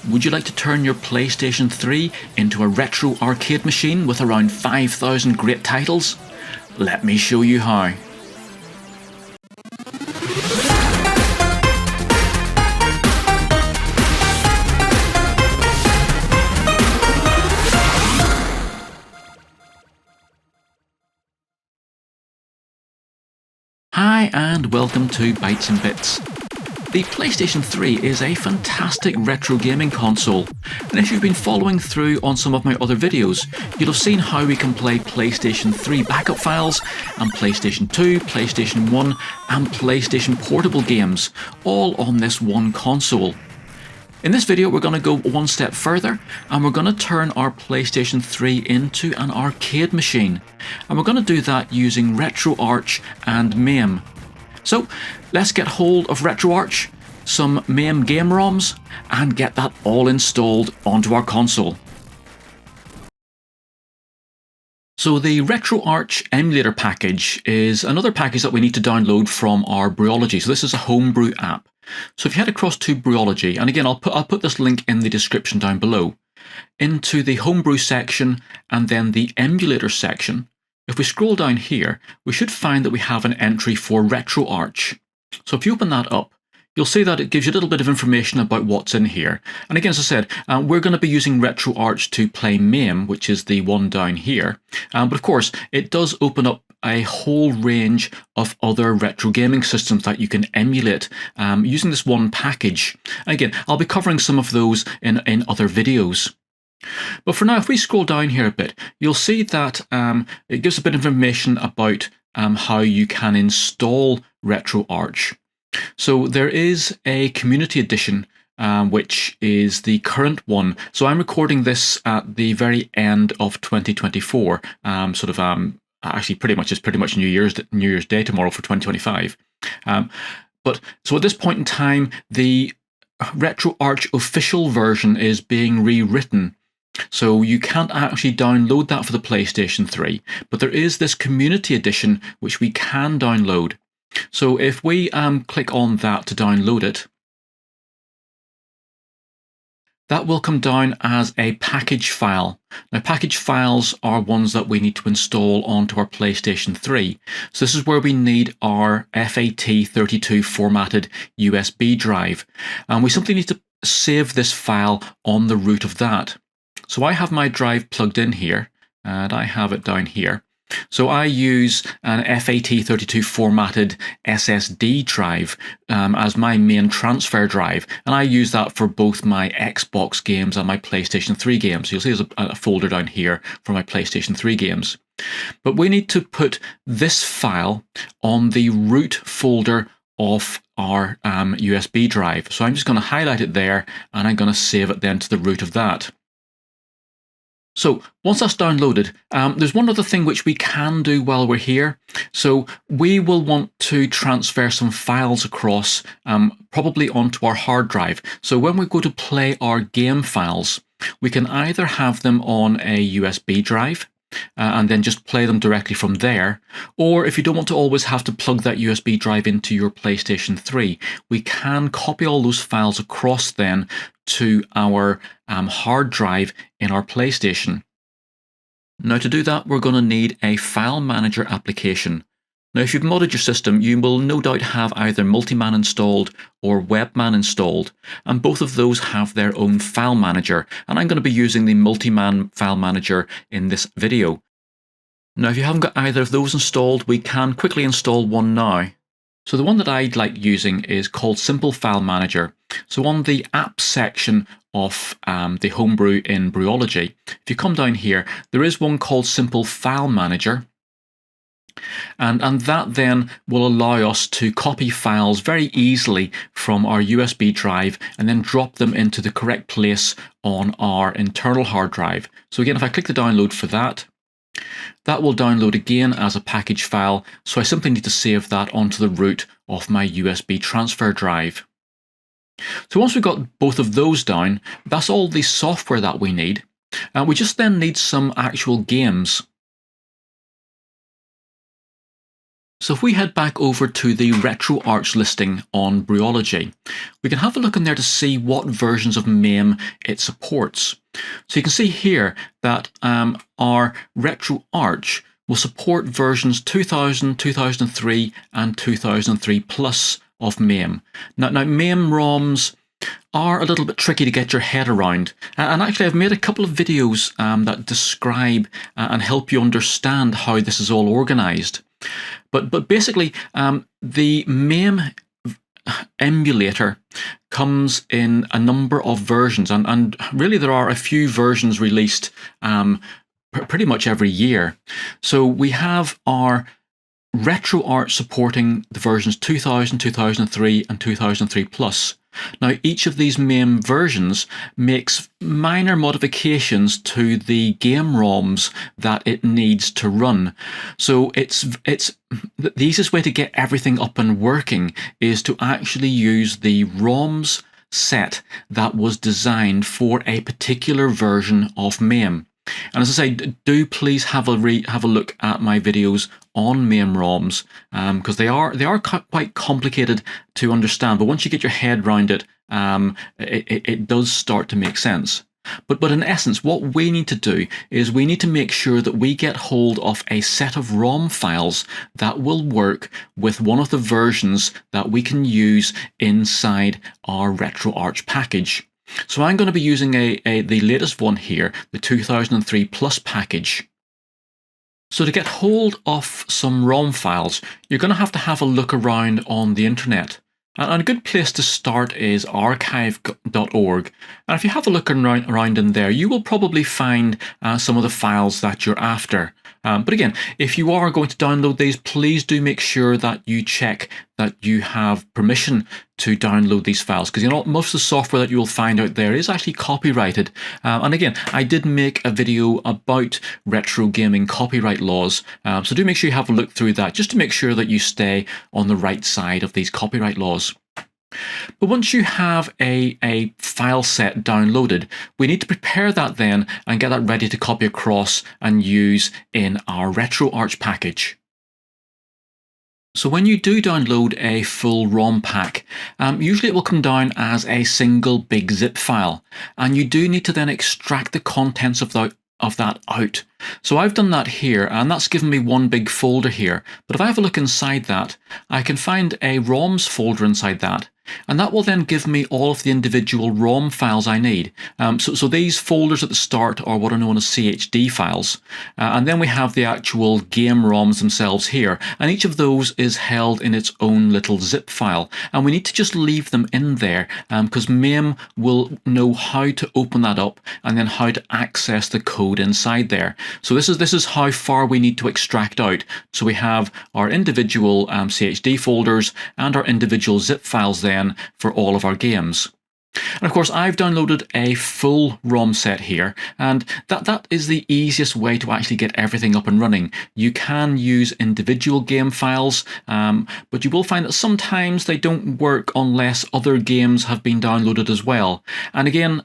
Would you like to turn your PlayStation 3 into a retro arcade machine with around 5,000 great titles? Let me show you how. Hi and welcome to Bytes and Bits. The PlayStation 3 is a fantastic retro gaming console, and if you've been following through on some of my other videos, you'll have seen how we can play PlayStation 3 backup files, and PlayStation 2, PlayStation 1 and PlayStation Portable games, all on this one console. In this video we're going to go one step further, and we're going to turn our PlayStation 3 into an arcade machine, and we're going to do that using RetroArch and Mame. So let's get hold of RetroArch, some Mame game ROMs, and get that all installed onto our console. So the RetroArch emulator package is another package that we need to download from our Brewology. So this is a homebrew app. So if you head across to Brewology, and again I'll put this link in the description down below, into the homebrew section and then the emulator section, if we scroll down here, we should find that we have an entry for RetroArch. So if you open that up, you'll see that it gives you a little bit of information about what's in here. And again, as I said, we're going to be using RetroArch to play Mame, which is the one down here. But of course, it does open up a whole range of other retro gaming systems that you can emulate using this one package. And again, I'll be covering some of those in other videos. But for now, if we scroll down here a bit, you'll see that it gives a bit of information about how you can install RetroArch. So there is a community edition, which is the current one. So I'm recording this at the very end of 2024, actually pretty much New Year's Day tomorrow for 2025. But so at this point in time, the RetroArch official version is being rewritten. So you can't actually download that for the PlayStation 3, but there is this community edition which we can download. So if we click on that to download it, that will come down as a package file. Now, package files are ones that we need to install onto our PlayStation 3. So this is where we need our FAT32 formatted USB drive. And we simply need to save this file on the root of that. So I have my drive plugged in here, and I have it down here. So I use an FAT32 formatted SSD drive as my main transfer drive, and I use that for both my Xbox games and my PlayStation 3 games. You'll see there's a folder down here for my PlayStation 3 games. But we need to put this file on the root folder of our USB drive. So I'm just going to highlight it there, and I'm going to save it then to the root of that. So once that's downloaded, there's one other thing which we can do while we're here. So we will want to transfer some files across, probably onto our hard drive. So when we go to play our game files, we can either have them on a USB drive, and then just play them directly from there. Or if you don't want to always have to plug that USB drive into your PlayStation 3, we can copy all those files across then to our hard drive in our PlayStation. Now to do that, we're going to need a file manager application. Now if you've modded your system, you will no doubt have either Multiman installed or Webman installed, and both of those have their own file manager, and I'm going to be using the Multiman file manager in this video. Now if you haven't got either of those installed, we can quickly install one now. So the one that I like using is called Simple File Manager. So on the Apps section of the Homebrew in Brewology, if you come down here, there is one called Simple File Manager. And that then will allow us to copy files very easily from our USB drive and then drop them into the correct place on our internal hard drive. So again, if I click the download for that, that will download again as a package file. So I simply need to save that onto the root of my USB transfer drive. So once we've got both of those down, that's all the software that we need. We just then need some actual games. So if we head back over to the RetroArch listing on Brewology, we can have a look in there to see what versions of Mame it supports. So you can see here that our RetroArch will support versions 2000, 2003 and 2003 plus of Mame. Now Mame ROMs are a little bit tricky to get your head around, and actually I've made a couple of videos that describe and help you understand how this is all organized. But basically, the Mame emulator comes in a number of versions, and really there are a few versions released pretty much every year. So we have our RetroArch supporting the versions 2000, 2003 and 2003 plus. Now each of these Mame versions makes minor modifications to the game ROMs that it needs to run. So it's the easiest way to get everything up and working is to actually use the ROMs set that was designed for a particular version of Mame. And as I say, do please have a look at my videos on Mame ROMs, because they are quite complicated to understand. But once you get your head around it, it does start to make sense. But in essence, what we need to do is we need to make sure that we get hold of a set of ROM files that will work with one of the versions that we can use inside our RetroArch package. So I'm going to be using the latest one here, the 2003 Plus package. So to get hold of some ROM files, you're going to have a look around on the internet. And a good place to start is archive.org. And if you have a look around in there, you will probably find some of the files that you're after. But again, if you are going to download these, please do make sure that you check that you have permission to download these files, because most of the software that you will find out there is actually copyrighted. And again, I did make a video about retro gaming copyright laws, so do make sure you have a look through that just to make sure that you stay on the right side of these copyright laws. But once you have a file set downloaded, we need to prepare that then and get that ready to copy across and use in our RetroArch package. So when you do download a full ROM pack, usually it will come down as a single big zip file, and you do need to then extract the contents of that out. So I've done that here, and that's given me one big folder here. But if I have a look inside that, I can find a ROMs folder inside that, and that will then give me all of the individual ROM files I need. So these folders at the start are what are known as CHD files, and then we have the actual game ROMs themselves here, and each of those is held in its own little zip file, and we need to just leave them in there because Mame will know how to open that up and then how to access the code inside there. So this is how far we need to extract out. So we have our individual CHD folders and our individual zip files then for all of our games. And of course, I've downloaded a full ROM set here, and that is the easiest way to actually get everything up and running. You can use individual game files, but you will find that sometimes they don't work unless other games have been downloaded as well. And again,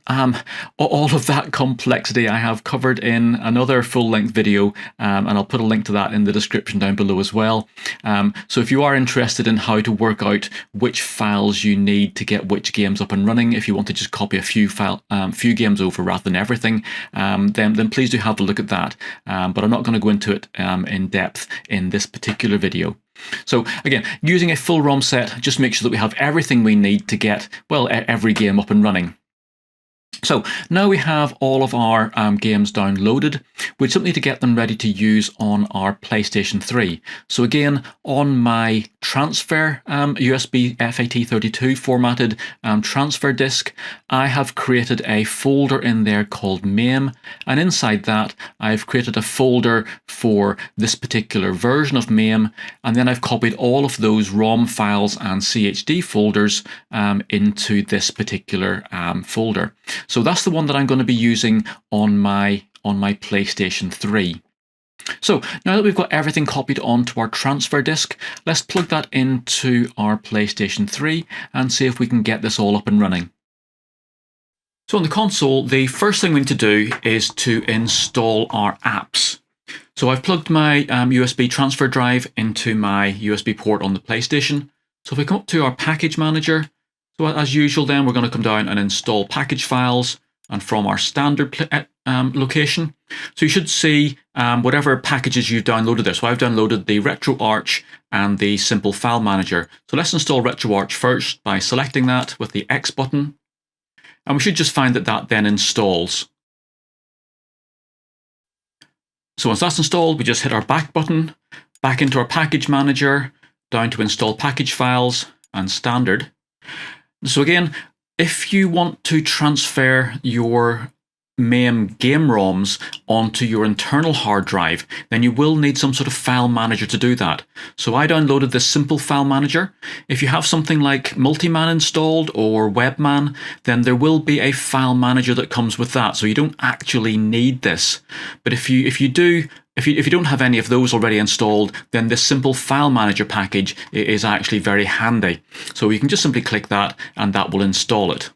all of that complexity I have covered in another full-length video, and I'll put a link to that in the description down below as well. So if you are interested in how to work out which files you need to get which games up and running, if you want to just copy a few games over rather than everything, then please do have a look at that. But I'm not going to go into it in depth in this particular video. So again, using a full ROM set, just make sure that we have everything we need to get, well, every game up and running. So now we have all of our games downloaded. We simply need to get them ready to use on our PlayStation 3. So again, on my transfer USB FAT32 formatted transfer disk, I have created a folder in there called Mame, and inside that I've created a folder for this particular version of Mame, and then I've copied all of those ROM files and CHD folders into this particular folder. So that's the one that I'm going to be using on my PlayStation 3. So now that we've got everything copied onto our transfer disk, let's plug that into our PlayStation 3 and see if we can get this all up and running. So on the console, the first thing we need to do is to install our apps. So I've plugged my USB transfer drive into my USB port on the PlayStation. So if we come up to our package manager, so as usual then we're going to come down and install package files, and from our standard location. So you should see whatever packages you've downloaded there. So I've downloaded the RetroArch and the Simple File Manager. So let's install RetroArch first by selecting that with the X button. And we should just find that that then installs. So once that's installed, we just hit our back button, back into our package manager, down to install package files and standard. So again, if you want to transfer your Mame game ROMs onto your internal hard drive, then you will need some sort of file manager to do that. So I downloaded this Simple File Manager. If you have something like Multiman installed or Webman, then there will be a file manager that comes with that. So you don't actually need this. But if you don't have any of those already installed, then this Simple File Manager package is actually very handy. So you can just simply click that and that will install it.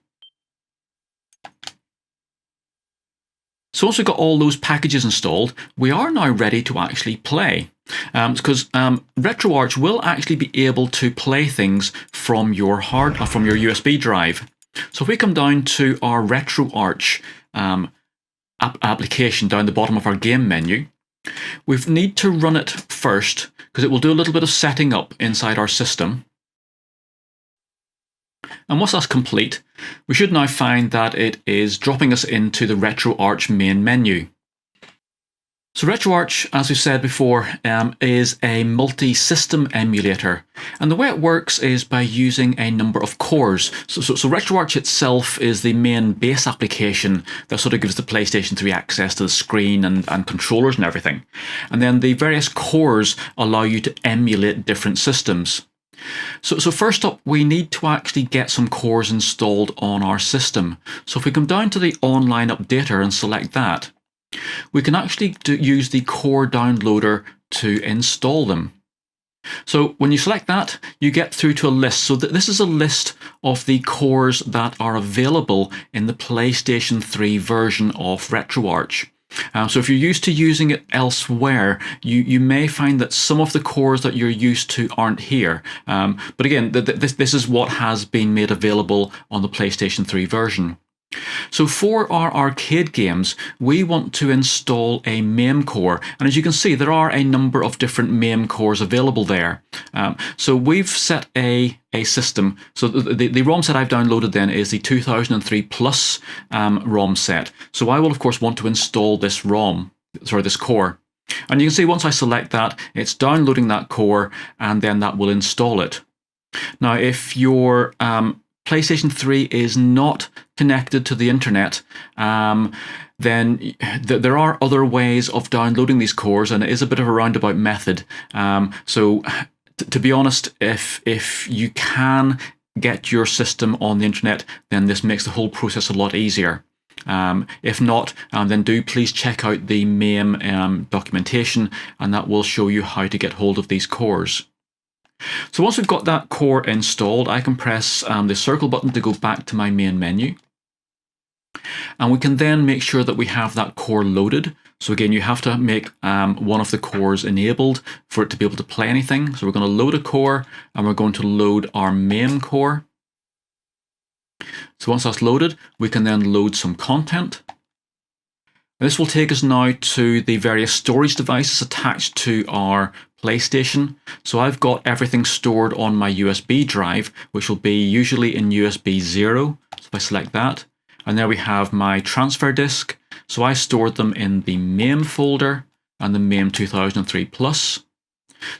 So once we've got all those packages installed, we are now ready to actually play. Because RetroArch will actually be able to play things from your USB drive. So if we come down to our RetroArch application down the bottom of our game menu, we need to run it first because it will do a little bit of setting up inside our system. And once that's complete, we should now find that it is dropping us into the RetroArch main menu. So RetroArch, as we've said before, is a multi-system emulator. And the way it works is by using a number of cores. So RetroArch itself is the main base application that sort of gives the PlayStation 3 access to the screen and controllers and everything. And then the various cores allow you to emulate different systems. So first up, we need to actually get some cores installed on our system. So if we come down to the online updater and select that, we can actually use the core downloader to install them. So when you select that, you get through to a list. So this is a list of the cores that are available in the PlayStation 3 version of RetroArch. So if you're used to using it elsewhere, you may find that some of the cores that you're used to aren't here. But again, this is what has been made available on the PlayStation 3 version. So for our arcade games, we want to install a Mame core. And as you can see, there are a number of different Mame cores available there. So we've set a system. So the ROM set I've downloaded then is the 2003 Plus ROM set. So I will, of course, want to install this this core. And you can see once I select that, it's downloading that core, and then that will install it. Now, if your PlayStation 3 is not connected to the internet, then there are other ways of downloading these cores, and it is a bit of a roundabout method. So to be honest, if you can get your system on the internet, then this makes the whole process a lot easier. If not, then do please check out the Mame documentation, and that will show you how to get hold of these cores. So once we've got that core installed, I can press the circle button to go back to my main menu. And we can then make sure that we have that core loaded. So again, you have to make one of the cores enabled for it to be able to play anything. So we're going to load a core, and we're going to load our Mame core. So once that's loaded, we can then load some content. This will take us now to the various storage devices attached to our PlayStation. So I've got everything stored on my USB drive, which will be usually in USB 0. So if I select that, and there we have my transfer disk. So I stored them in the Mame folder and the Mame 2003 Plus.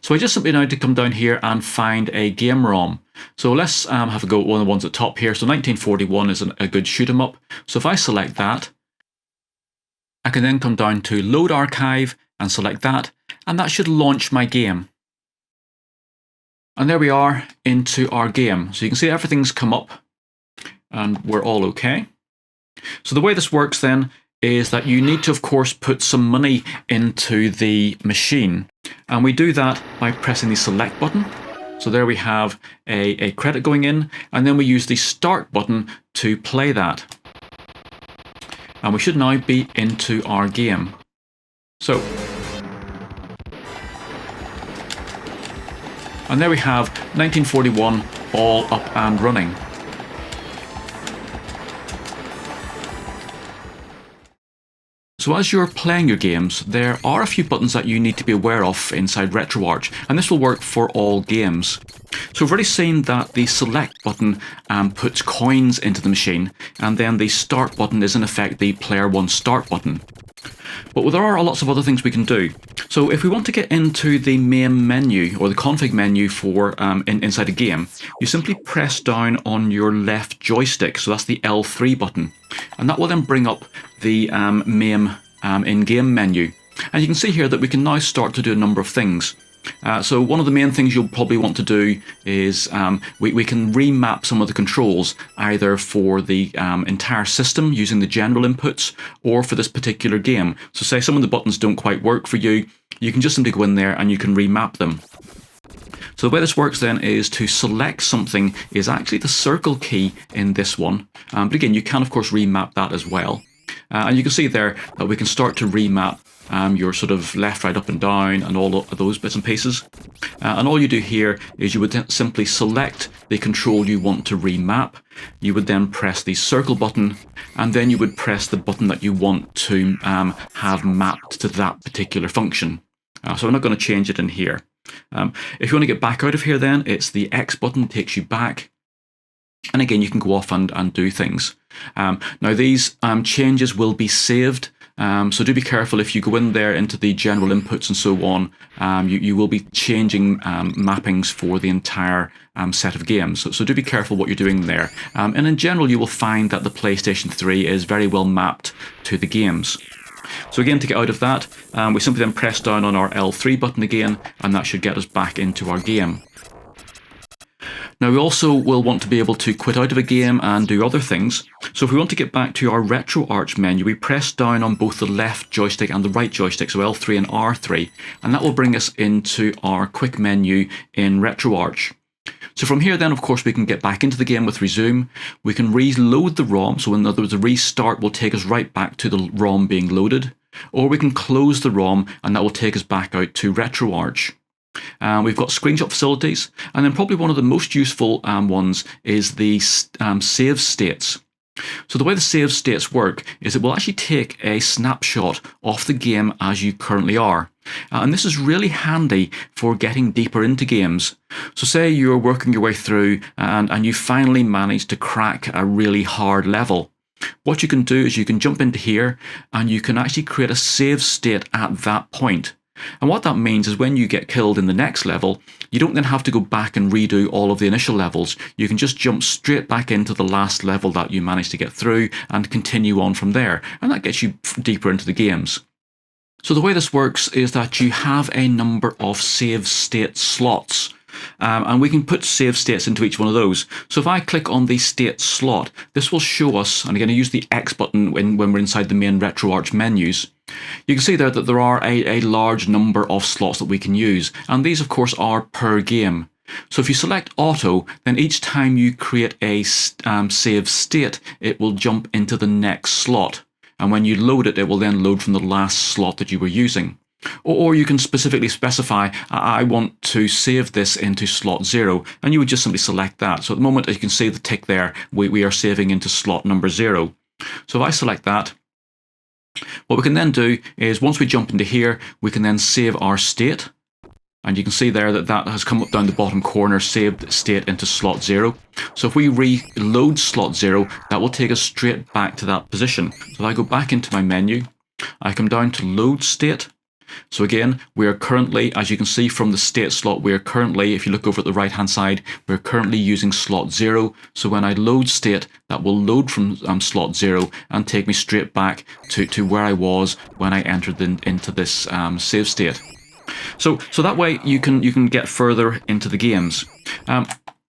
So I just simply now need to come down here and find a game ROM. So let's have a go at one of the ones at the top here. So 1941 is a good shoot 'em up. So if I select that, I can then come down to Load Archive and select that, and that should launch my game. And there we are into our game. So you can see everything's come up and we're all okay. So the way this works then is that you need to, of course, put some money into the machine. And we do that by pressing the select button. So there we have a credit going in, and then we use the start button to play that. And we should now be into our game. So And there we have 1941 all up and running. So as you're playing your games, there are a few buttons that you need to be aware of inside RetroArch, and this will work for all games. So we've already seen that the select button puts coins into the machine, and then the start button is in effect the player one start button. But there are lots of other things we can do. So if we want to get into the main menu or the config menu for inside a game, you simply press down on your left joystick, so that's the L3 button, and that will then bring up the Mame in-game menu. And you can see here that we can now start to do a number of things. So one of the main things you'll probably want to do is we can remap some of the controls either for the entire system using the general inputs or for this particular game. So say some of the buttons don't quite work for you, you can just simply go in there and you can remap them. So the way this works then is to select something is actually the circle key in this one. But again, you can of course remap that as well. And you can see there that we can start to remap your sort of left, right, up and down and all of those bits and pieces. And all you do here is you would simply select the control you want to remap. You would then press the circle button, and then you would press the button that you want to have mapped to that particular function. So I'm not going to change it in here. If you want to get back out of here then, it's the X button, takes you back. And again, you can go off and do things. Now these changes will be saved. So do be careful if you go in there into the general inputs and so on, you will be changing mappings for the entire set of games. So do be careful what you're doing there. And in general, you will find that the PlayStation 3 is very well mapped to the games. So again, to get out of that, we simply then press down on our L3 button again, and that should get us back into our game. Now we also will want to be able to quit out of a game and do other things. So if we want to get back to our RetroArch menu, we press down on both the left joystick and the right joystick, so L3 and R3, and that will bring us into our quick menu in RetroArch. So from here then, of course, we can get back into the game with resume. We can reload the ROM, so in other words, a restart will take us right back to the ROM being loaded, or we can close the ROM and that will take us back out to RetroArch. We've got screenshot facilities, and then probably one of the most useful ones is the save states. So the way the save states work is it will actually take a snapshot of the game as you currently are. And this is really handy for getting deeper into games. So say you're working your way through and you finally manage to crack a really hard level. What you can do is you can jump into here and you can actually create a save state at that point. And what that means is when you get killed in the next level, you don't then have to go back and redo all of the initial levels. You can just jump straight back into the last level that you managed to get through and continue on from there. And that gets you deeper into the games. So the way this works is that you have a number of save state slots. And we can put save states into each one of those. So if I click on the state slot, this will show us, and again I use the X button when we're inside the main RetroArch menus. You can see there that there are a large number of slots that we can use, and these of course are per game. So if you select auto, then each time you create a save state, it will jump into the next slot. And when you load it, it will then load from the last slot that you were using. Or you can specifically specify, I want to save this into slot 0, and you would just simply select that. So at the moment, as you can see the tick there, we are saving into slot number 0. So if I select that, what we can then do is once we jump into here, we can then save our state. And you can see there that that has come up down the bottom corner, saved state into slot 0. So if we reload slot 0, that will take us straight back to that position. So if I go back into my menu, I come down to load state. So again, we are currently, as you can see from the state slot, we are currently, if you look over at the right hand side, we're currently using slot 0. So when I load state, that will load from slot 0 and take me straight back to where I was when I entered into this save state. So that way you can get further into the games.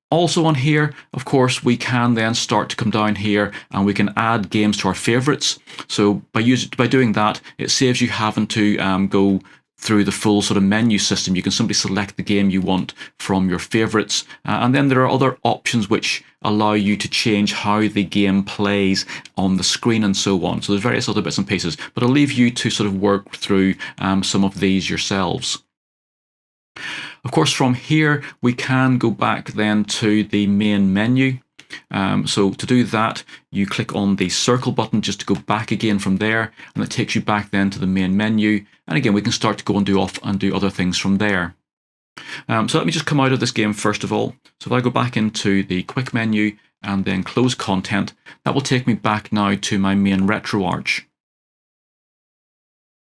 Also on here, of course, we can then start to come down here and we can add games to our favorites. So by doing that, it saves you having to go through the full sort of menu system. You can simply select the game you want from your favorites. And then there are other options which allow you to change how the game plays on the screen and so on. So there's various other bits and pieces, but I'll leave you to sort of work through some of these yourselves. Of course, from here, we can go back then to the main menu. So to do that, you click on the circle button just to go back again from there, and it takes you back then to the main menu. And again, we can start to go and do other things from there. So let me just come out of this game first of all. So if I go back into the quick menu and then close content, that will take me back now to my main RetroArch.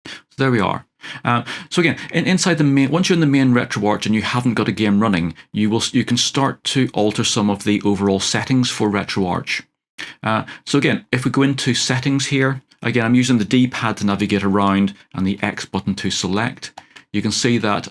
So there we are. So again, inside the main, once you're in the main RetroArch and you haven't got a game running, you can start to alter some of the overall settings for RetroArch. So again, if we go into settings here, again, I'm using the D-pad to navigate around and the X button to select. You can see that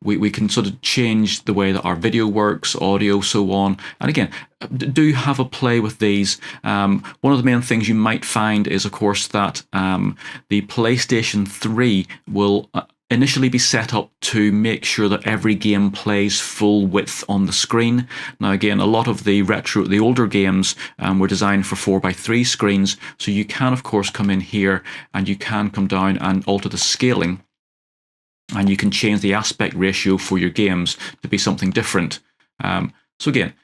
we can sort of change the way that our video works, audio, so on. And again, do have a play with these. One of the main things you might find is, of course, that the PlayStation 3 will initially be set up to make sure that every game plays full width on the screen. Now again, a lot of the older games were designed for 4:3 screens, so you can of course come in here and you can come down and alter the scaling. And you can change the aspect ratio for your games to be something different. So again,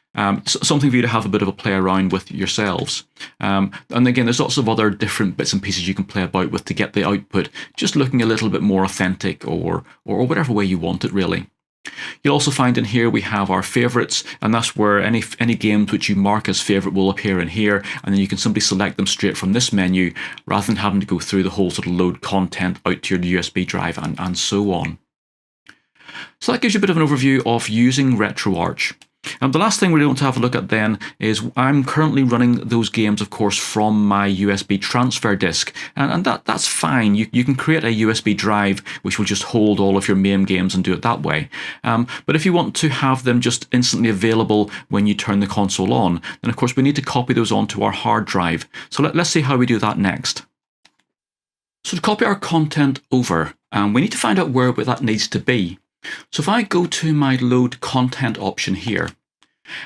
something for you to have a bit of a play around with yourselves. And again, there's lots of other different bits and pieces you can play about with to get the output just looking a little bit more authentic, or whatever way you want it really. You'll also find in here we have our favorites, and that's where any games which you mark as favorite will appear in here, and then you can simply select them straight from this menu rather than having to go through the whole sort of load content out to your USB drive and so on. So that gives you a bit of an overview of using RetroArch. And the last thing we want to have a look at then is I'm currently running those games, of course, from my USB transfer disk, and that's fine. You can create a USB drive which will just hold all of your Mame games and do it that way. But if you want to have them just instantly available when you turn the console on, then of course we need to copy those onto our hard drive. So let's see how we do that next. So to copy our content over, we need to find out where that needs to be. So if I go to my load content option here,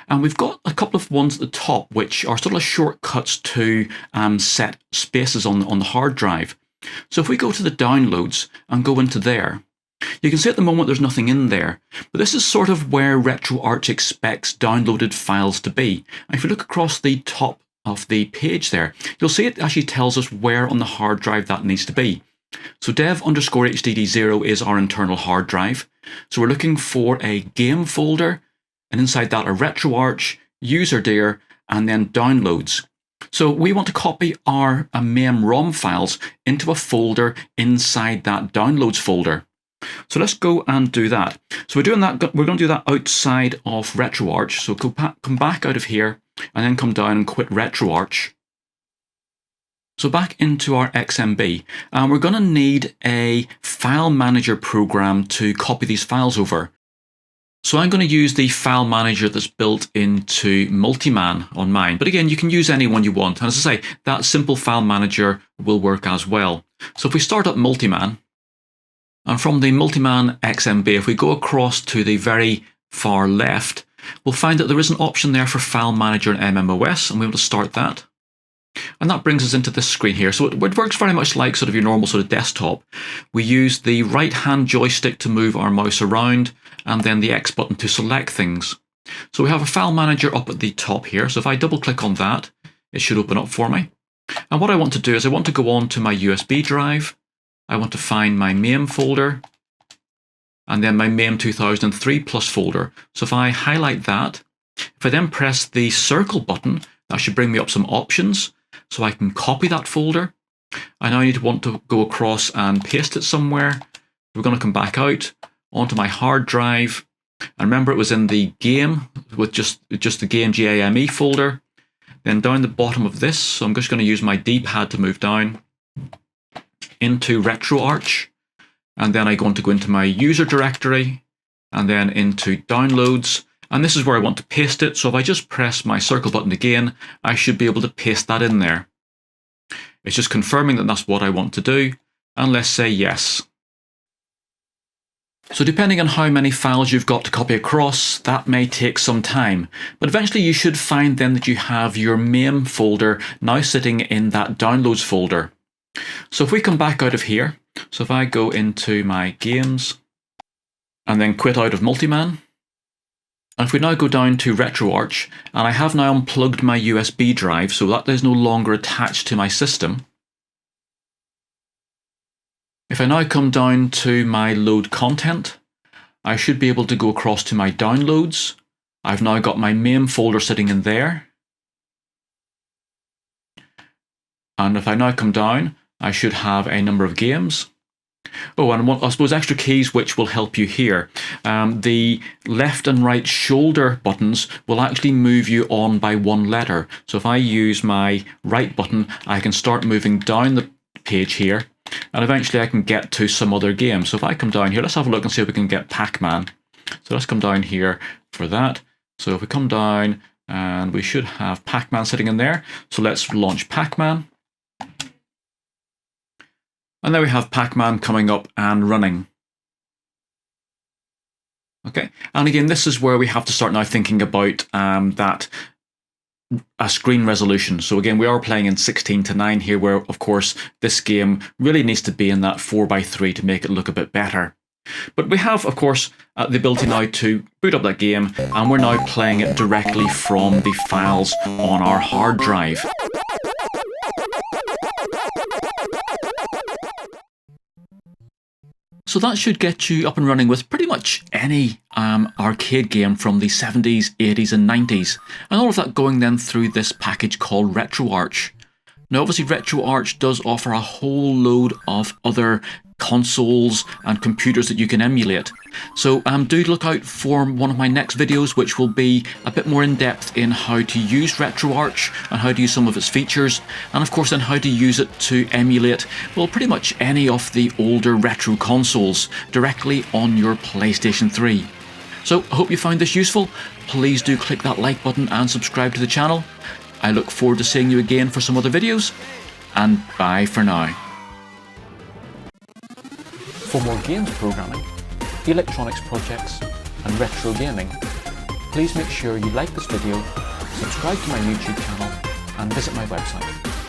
and we've got a couple of ones at the top which are sort of shortcuts to set spaces on the hard drive. So if we go to the downloads and go into there, you can see at the moment there's nothing in there, but this is sort of where RetroArch expects downloaded files to be. And if you look across the top of the page there, you'll see it actually tells us where on the hard drive that needs to be. So dev_hdd0 is our internal hard drive. So we're looking for a game folder, and inside that a RetroArch, user_dir, and then downloads. So we want to copy our Mame ROM files into a folder inside that downloads folder. So let's go and do that. So we're doing that. We're going to do that outside of RetroArch. So come back out of here and then come down and quit RetroArch. So back into our XMB, and we're going to need a file manager program to copy these files over. So I'm going to use the file manager that's built into Multiman on mine. But again, you can use any one you want. And as I say, that simple file manager will work as well. So if we start up Multiman, and from the Multiman XMB, if we go across to the very far left, we'll find that there is an option there for file manager and MMOS, and we want to start that. And that brings us into this screen here. So it works very much like sort of your normal sort of desktop. We use the right-hand joystick to move our mouse around, and then the X button to select things. So we have a file manager up at the top here. So if I double click on that, it should open up for me. And what I want to do is I want to go on to my USB drive. I want to find my Mame folder, and then my Mame 2003 plus folder. So if I highlight that, if I then press the circle button, that should bring me up some options. So I can copy that folder. I now want to go across and paste it somewhere. We're going to come back out onto my hard drive. And remember, it was in the game with just the game GAME folder. Then down the bottom of this, so I'm just going to use my D-pad to move down into RetroArch. And then I want to go into my user directory and then into downloads. And this is where I want to paste it. So if I just press my circle button again, I should be able to paste that in there. It's just confirming that that's what I want to do. And let's say yes. So depending on how many files you've got to copy across, that may take some time. But eventually you should find then that you have your Mame folder now sitting in that downloads folder. So if we come back out of here, so if I go into my games, and then quit out of Multiman. And if we now go down to RetroArch, and I have now unplugged my USB drive so that is no longer attached to my system. If I now come down to my load content, I should be able to go across to my downloads. I've now got my Mame folder sitting in there. And if I now come down, I should have a number of games. Oh, and I suppose extra keys which will help you here. The left and right shoulder buttons will actually move you on by one letter. So if I use my right button, I can start moving down the page here, and eventually I can get to some other game. So if I come down here, let's have a look and see if we can get Pac-Man. So let's come down here for that. So if we come down, and we should have Pac-Man sitting in there. So let's launch Pac-Man. And there we have Pac-Man coming up and running. Okay, and again, this is where we have to start now thinking about that screen resolution. So again, we are playing in 16:9 here, where of course this game really needs to be in that 4:3 to make it look a bit better. But we have, of course, the ability now to boot up that game, and we're now playing it directly from the files on our hard drive. So that should get you up and running with pretty much any arcade game from the 70s, 80s and 90s. And all of that going then through this package called RetroArch. Now obviously RetroArch does offer a whole load of other consoles and computers that you can emulate. So do look out for one of my next videos, which will be a bit more in depth in how to use RetroArch and how to use some of its features, and of course then how to use it to emulate, well, pretty much any of the older retro consoles directly on your PlayStation 3. So I hope you found this useful. Please do click that like button and subscribe to the channel. I look forward to seeing you again for some other videos, and bye for now. For more games programming, electronics projects and retro gaming, please make sure you like this video, subscribe to my YouTube channel and visit my website.